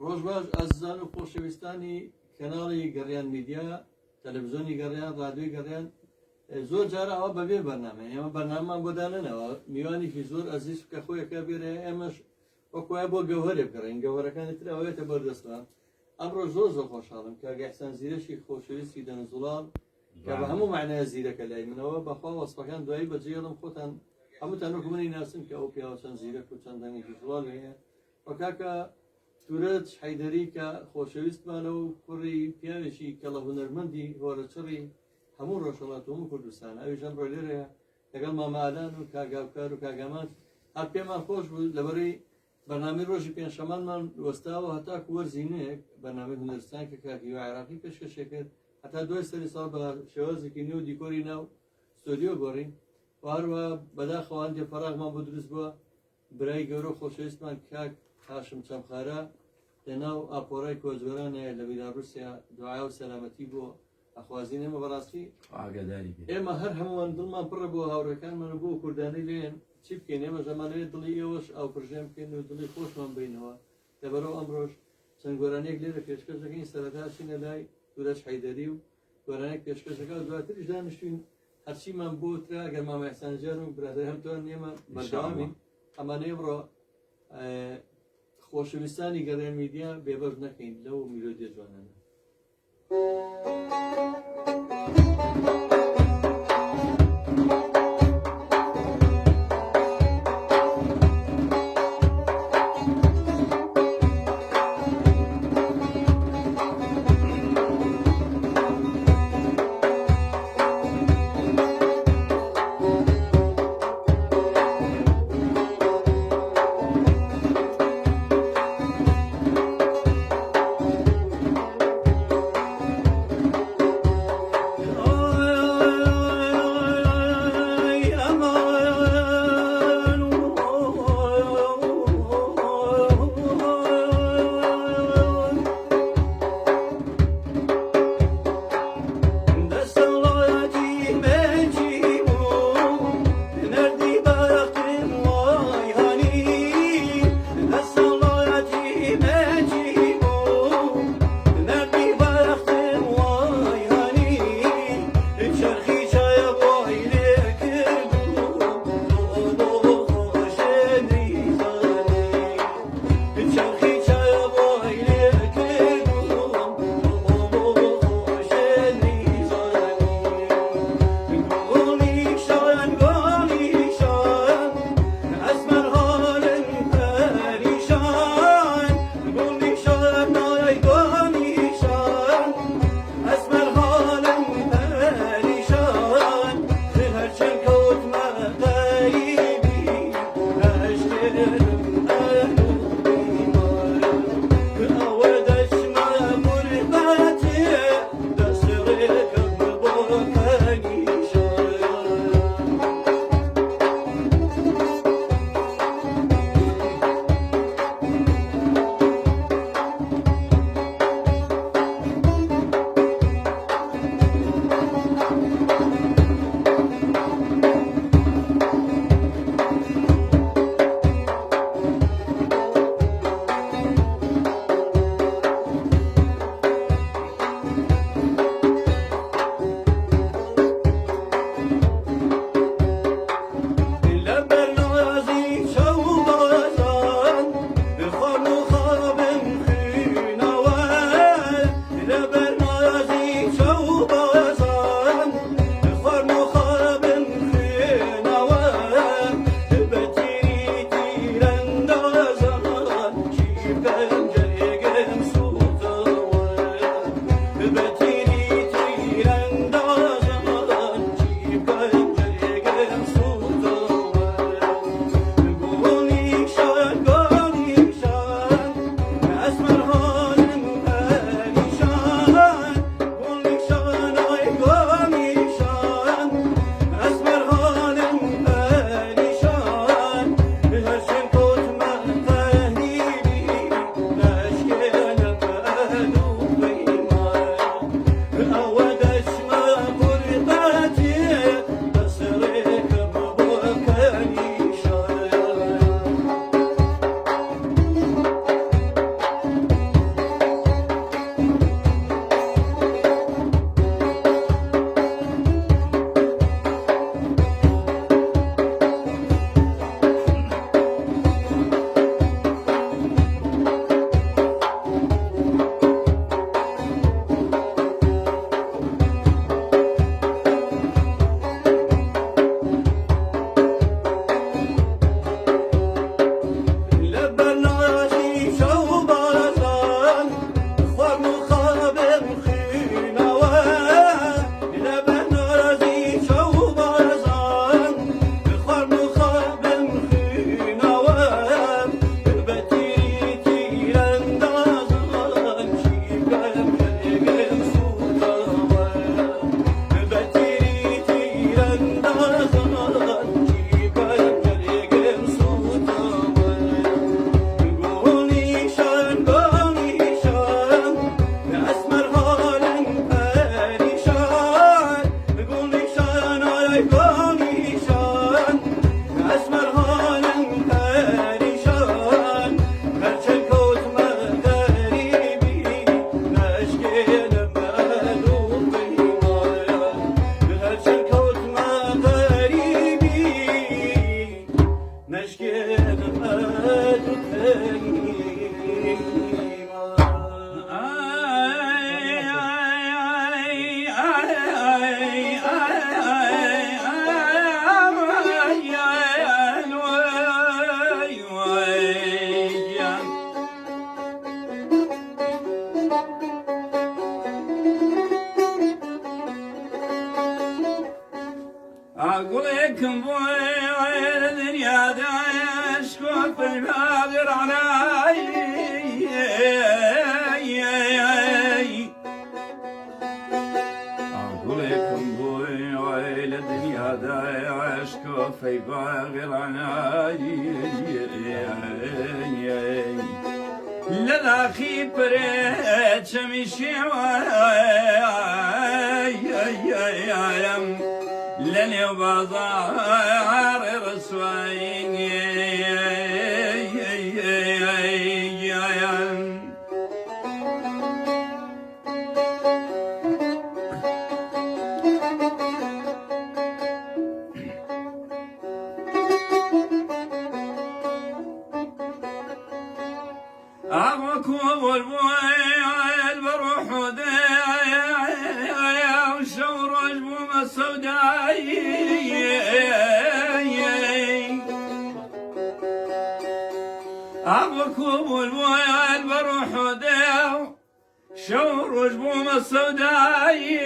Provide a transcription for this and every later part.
ڕۆژباش ئازیزان و خۆشەویستانی کەناڵی گەڕیان میدیا تەلەڤیزۆنی گەڕیان ڕادیۆی گەڕیان زۆر جارە ئەوە بەبێ بەرنامە ئێمە بەرنامەمان بۆ دانەنەوە میوانێکی زۆر ئەزیز کە خۆیەکە بێرە ئێمەش وەکوایە بۆ گەوهرێ بگەڕین گەوهرەکانی تر ئەوێتە بەردەستمان ئەمڕۆ زۆر خۆشحاڵم کە ئەحسان زیرەشی خۆشەویستی دەنگزوڵان کە بە هەموو معنای زیرەکە لای منەوە بەخوا وەسفەکان دوایی بەجێڵم خۆتان هەمووتان وەکو منی ناسن کە ئەو پیاوە چەند زیرەک و چەند دەنگێکی زوڵال هەیە وەکاکە تورەت حەیدەری کە خۆشەویستمانە و کوڕی پیاوێکی کەڵە هونەرمەندی هۆرەچڕی هەموو ڕۆژهەڵات و هەموو کوردستان ئەویش ئەمڕۆ لێرەیە لەگەڵ مامادان و کاگاوکار و کاگامان هەر پێمان خۆش بوو لەبەرەی بەرنامەی ڕۆژی پێنجشەمانمان وەستاوە هەتاکو وەرزینەیەک بەرنامەی هونەرستان کە کاکی عێراقی پێشکەشێ کرد هەتا دوای سەری ساڵ بە شێوازێکی نوێ و دیکۆری ناو ستۆدیۆ گۆڕین و هەروە بەداخەوان دێفەراغمان بۆ دروست بووە برای گەورە خۆشەویستمان کاک هاشم چەمخارە لەناو ئاپۆرای کۆزگەرانەیە لە بیلاڕوسیا دوعا و سەلامەتی بۆ ئەخوازین ئێمە بەڕاستی ئێمە هەر هەمووان دڵمان پڕە بۆ هاوڕێکانمان بۆ کوردانی لێن چی بکەین ئێمە ژەمانەوێت دڵی ئێوەش ئەو پرژێم بکەین و دڵی خۆشمان بینەوە لەبەرەوە ئەمڕۆژ چەند گۆرانێک لێرە پێشکەش دەکەین سەرەتا چینە لای تورەش حەیدەری و گۆرانێک پێشکەشەکە و دواتریش دانیشتوین هەرچیمان بۆ ترا گەر مامە ئەحسانجان و برادەر هەمتوان ئێمە بەردەوامین ئەمانەی ئەمڕۆ خۆشەویستانی گەڕیان میدیا بێبەر نەکەین لەو میلۆدیە جوانانە. بالمادر عناي أقولكم بوي ويل الدنيا داي عشق في باغر عناي للاخي بريت شمشي لن بازار رسوين أبوكم والبويل بروح ودايا وشور أجبوم السوداي أبوكم والبويل بروح ودايا شور أجبوم السوداي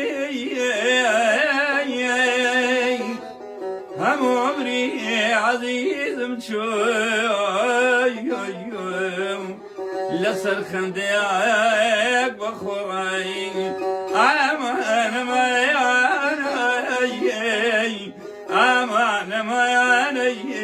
هم عمري عزيز مشوي لسر خنديك بخوري أمان ما ياني أمان ما ياني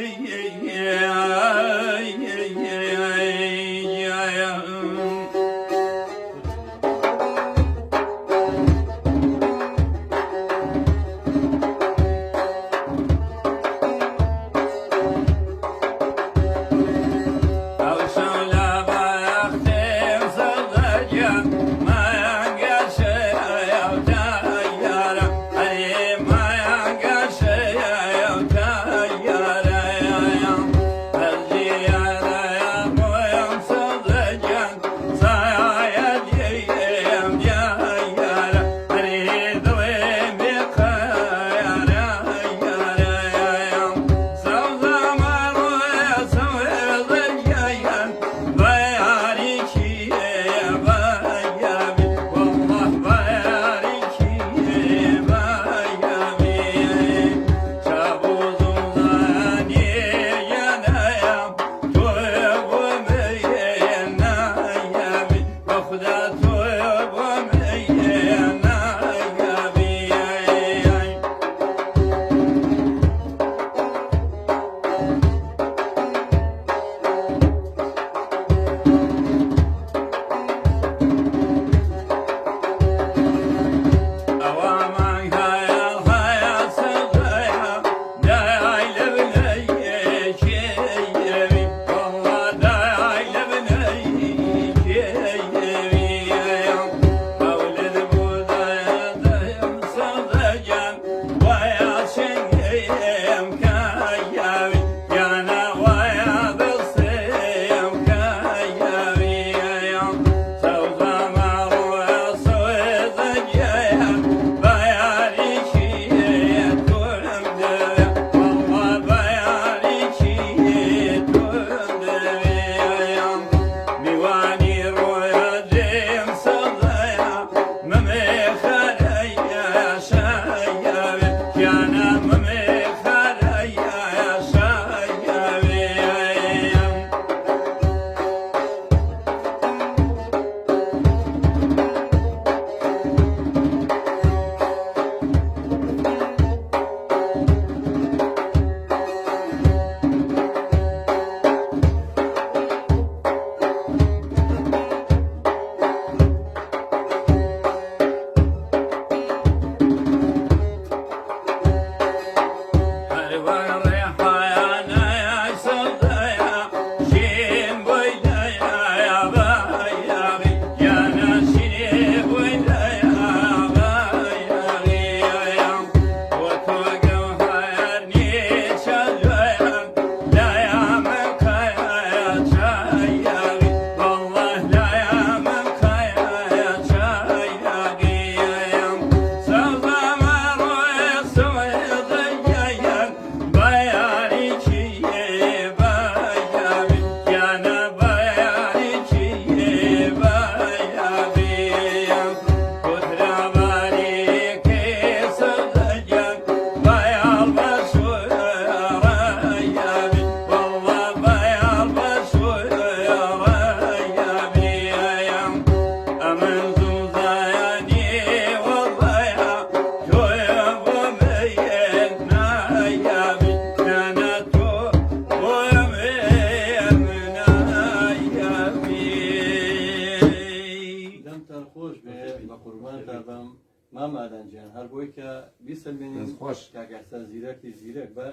بم مامادان جیان هەر بۆی کە بیسەلمێنین خۆش کاکەستا زیرەکی زیرەک بە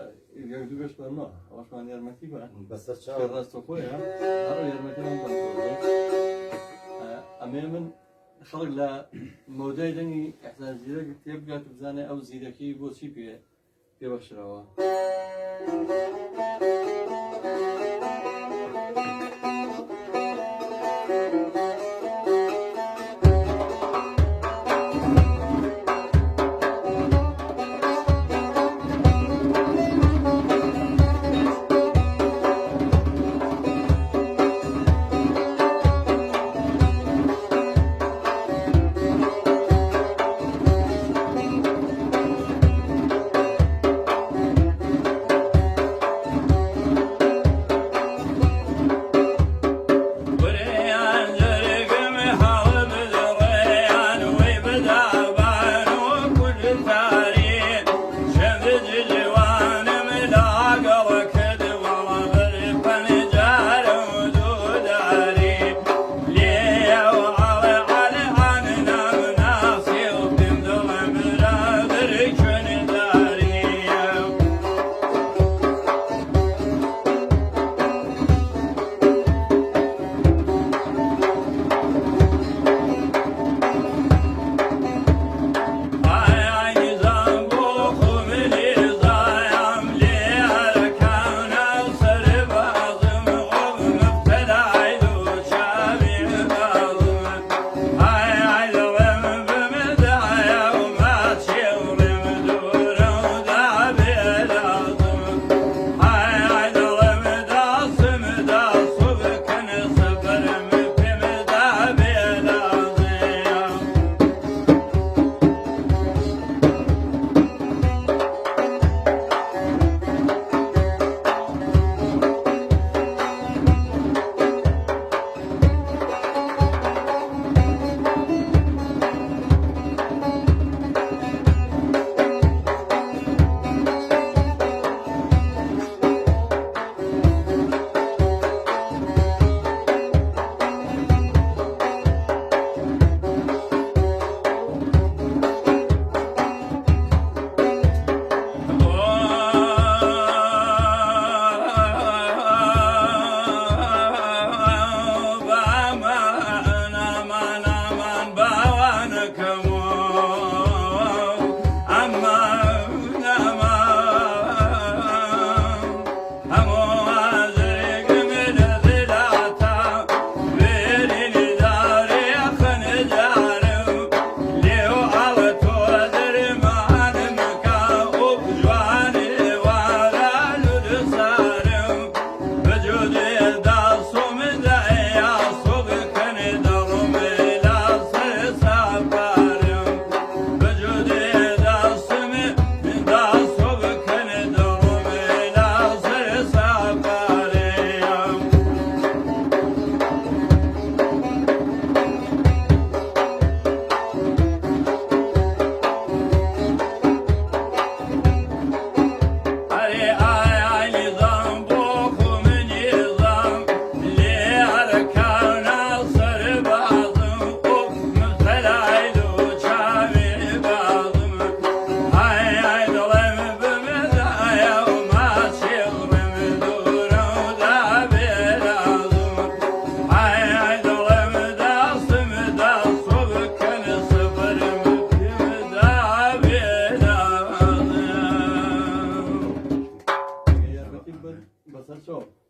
یەک دوو گەشت بەرمەوە ئەوەشمان یارمەتی بە بەسەر چاو ڕاستە خۆیە هەر یارمەتیمان بە ئەمێ من خەڵک لە مۆدای دەنگی کاکەستا زیرەک تێبگات و بزانێ ئەو زیرەکی بۆچی پێبەخشراوە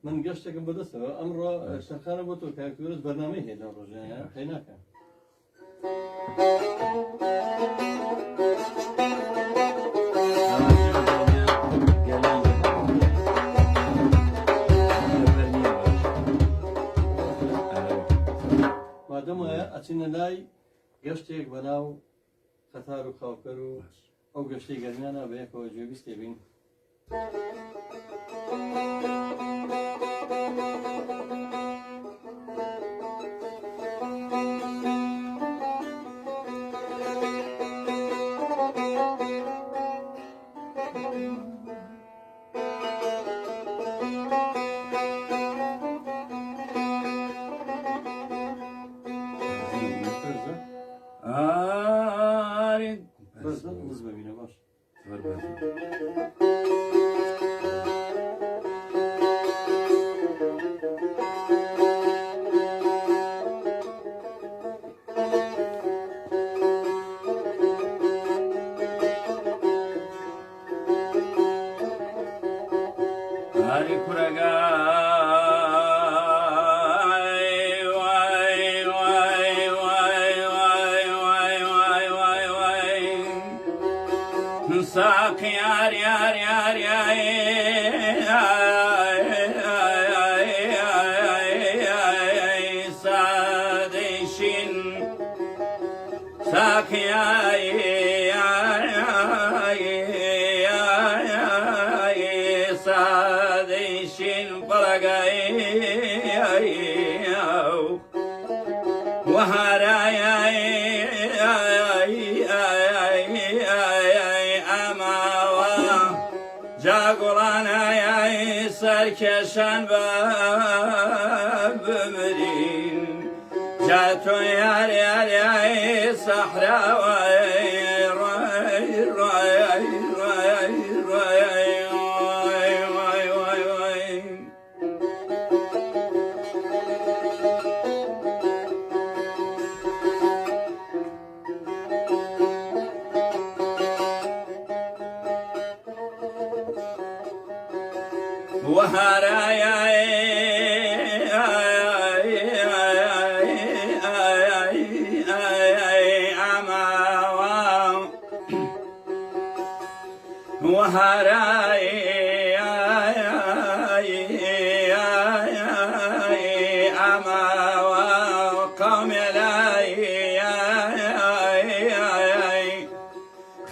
من گەشتێکم بەدەستەوە ئەمڕۆ شەرخانە بۆ تۆ کاکتۆرس بەرنامەی هەیە لەو ڕۆژانە خەی ناکە مادەم وایە ئەچینە لای گەشتێک بەناو قەتار و خاوکەر و ئەو گەشتەی گەرمیانە بە یەکەوە گوێبیستێ بین ساق يار يار يار يا سادشين ساق سادشين وهراي جاقرانا يا سركشان بمرين جاتو يا صحراء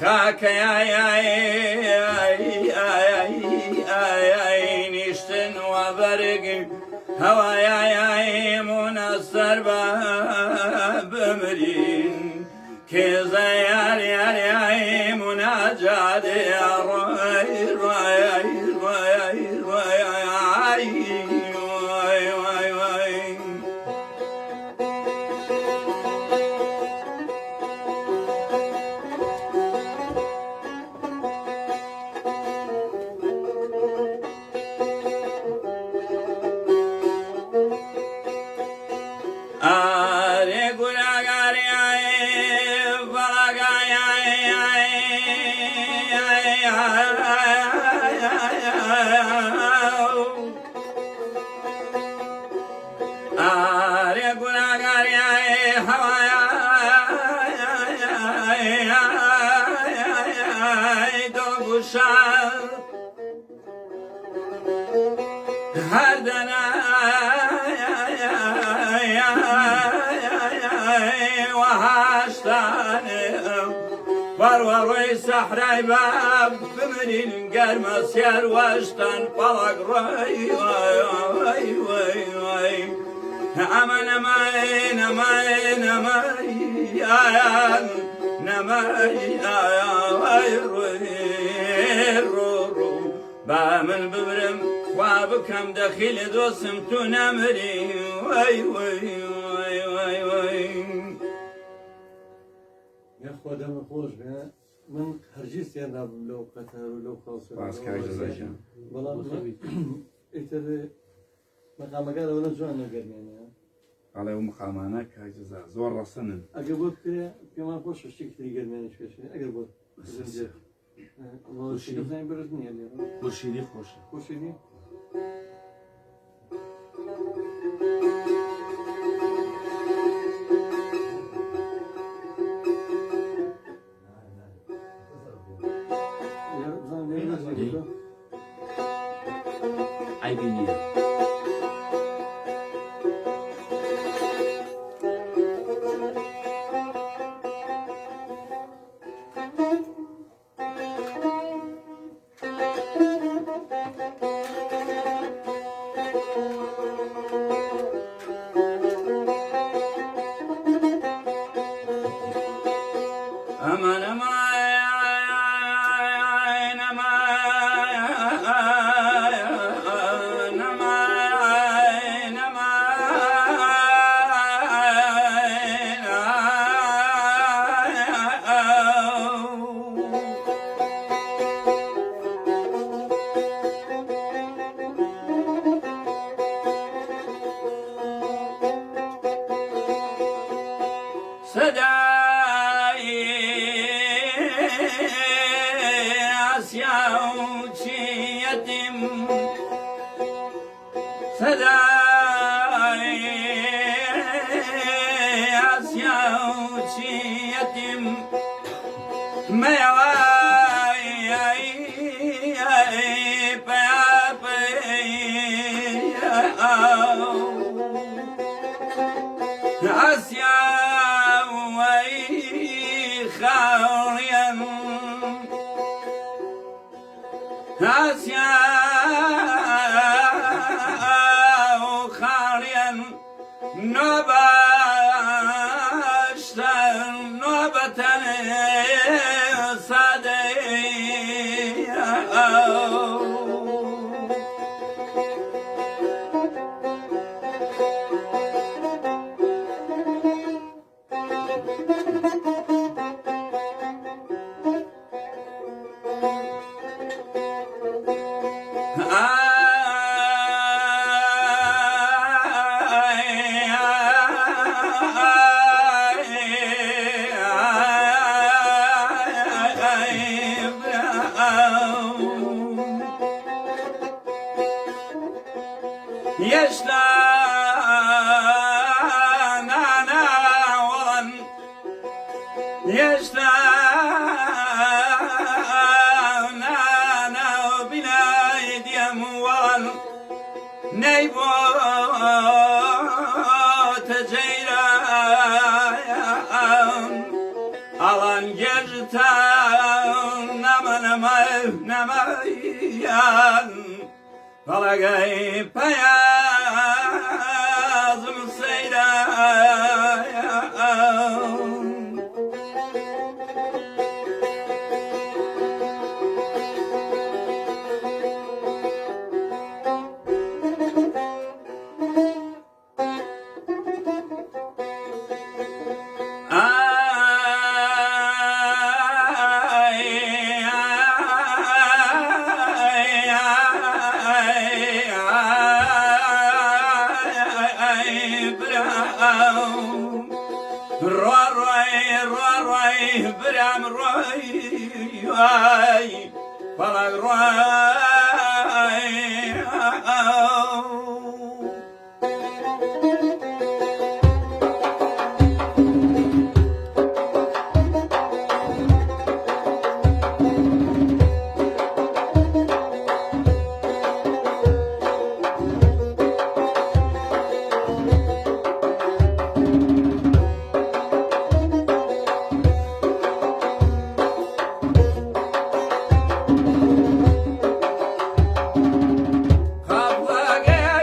خاك نشتن وبرق هوايا منصر بمرين كذا يا مناجات يا هردنا وهاشتاني وروي صحراء باب بمرين قرم سير واشتان طلق روي أما بامن ببرم وابكم دخيل دوسم تنمري يا خدا من خوش به من هرگز یاد نبود لو قطر و لو خاصه باز که جزاجم والله ایتر مقام قال ولا جوان نقرني على يوم قامانا كاجزا زور رسنن أقربت كمان خوش اشتي كتير قرني شوي أقربت والله شيء زين بردني اللي خورشیدی خوشه خوشني عيبيني ما آسیا وی خالیم آسیا و خالیم نوباشتن نوبتن ساده يشتان أنا ورن يشتان أنا بنايد يمورن نيبوت جيران ألان جرتان نميان فلقي بياض سيدان روي برام روي فلق روي خبلقي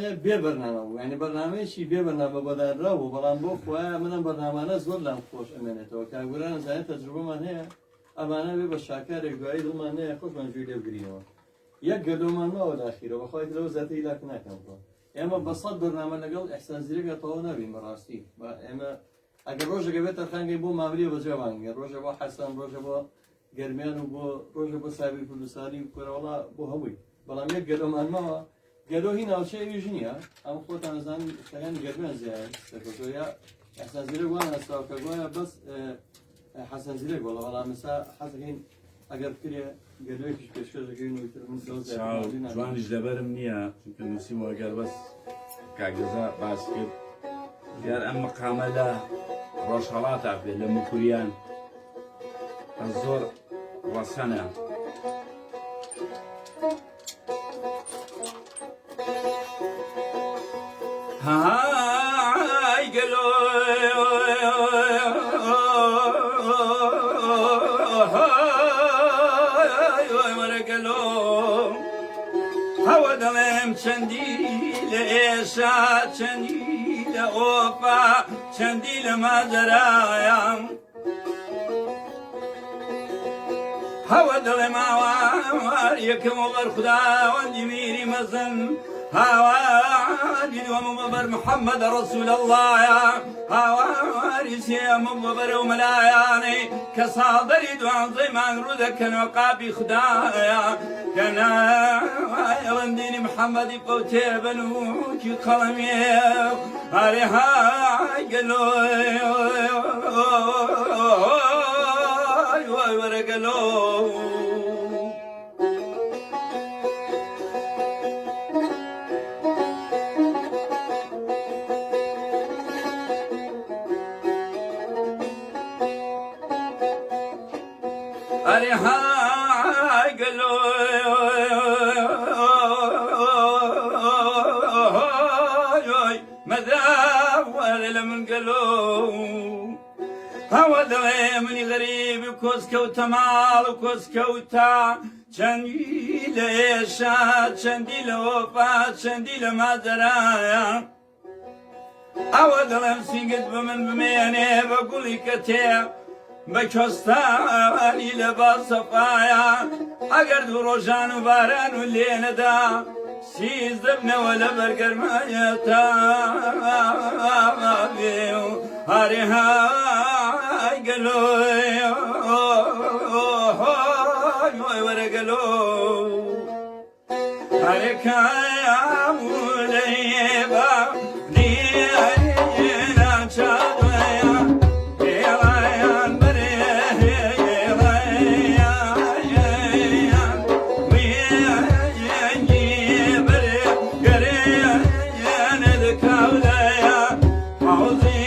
برنامه بێ بەرنامە بوو ینی بەرنامەیەکی بێ بەرنامە بەدانرا بوو بەڵام بۆ خۆیان منم بەرنامانە زۆر لام خۆش ئەمێنێتەوە کاگوران زانێت تەجروبەمان هەیە ئەمانە بێ بە شاکارێک دوایی دڵمان هەیە خۆشمان گوێ لێ بگرینەوە یەک گەردۆمان ماوە داخیرەوە بەخوای لەوە زیاتر لاک ناکەمەوە ئێمە بە سەد بەرنامە لەگەڵ ئەحسان زیرەکە تەواو نابین بەڕاستی ئێمە ئەگەر ڕۆژێکە بێتە خانگەی بۆ مامریە بەجێوانگە ڕۆژە بۆ حەسان ڕۆژە بۆ گەرمیان و بۆ ڕۆژە بۆ ساوی کوردستانی و کۆرەوەڵا بۆ هەمووی بەڵام یەک گەرۆمان ماوە گەرۆ هی ناوچەیەویش نییە ئەم خۆتان نەزانن شتەکانی گەرمیان زیاد یا ئەحسان زیرەک وان هەستاوە کە گوایە بەس حەسان زیرەک وەڵا بەڵام ئێستا حەزەکەین ئەگەر بکرێ گەرۆیەکیش پێشکەش دەکەین و تر من جوانیش لەبەرم نییە چونکە نووسی وەگەر بەس کاگەزا باس کرد دیار ئەم مقامە لە ڕۆژهەڵاتە بێ لە مکوریان زۆر وەسەنە هاي قالوا هاي ورا قالوا هوا دلم چندیل ایشا چندیل اوفا چندیل ماجرایم هوا دلم آوار یکم وبر خدا وندی میری مزن هواري ومبر محمد رسول الله يا هواري سيا مبر وملاياني كصادري دوان زي ما نرودك وقابي خدايا كان يرنديني محمد فوتي بنوكي قلمي هاري هاي قالوا ورقلوا أري هاي قالوا مذاب ولا من قالوا هوا دلي مني غريب كوسكوتا مال كوسكوتا چندیل ایشا چندیل وفا چندیل مادرایا هوا دلم سینگت بمن بمینه بقولی کتیر بەکۆستانی لە باسەفایا ئەگەر دوو ڕۆژان و باران و لێنەدا سیز دەبنەوە لە بەرگەرمایەتا هەرێ های گەلۆی وەرەگەلۆ هەرێکایام لەیێبا دیێنا چادوەیە How's it?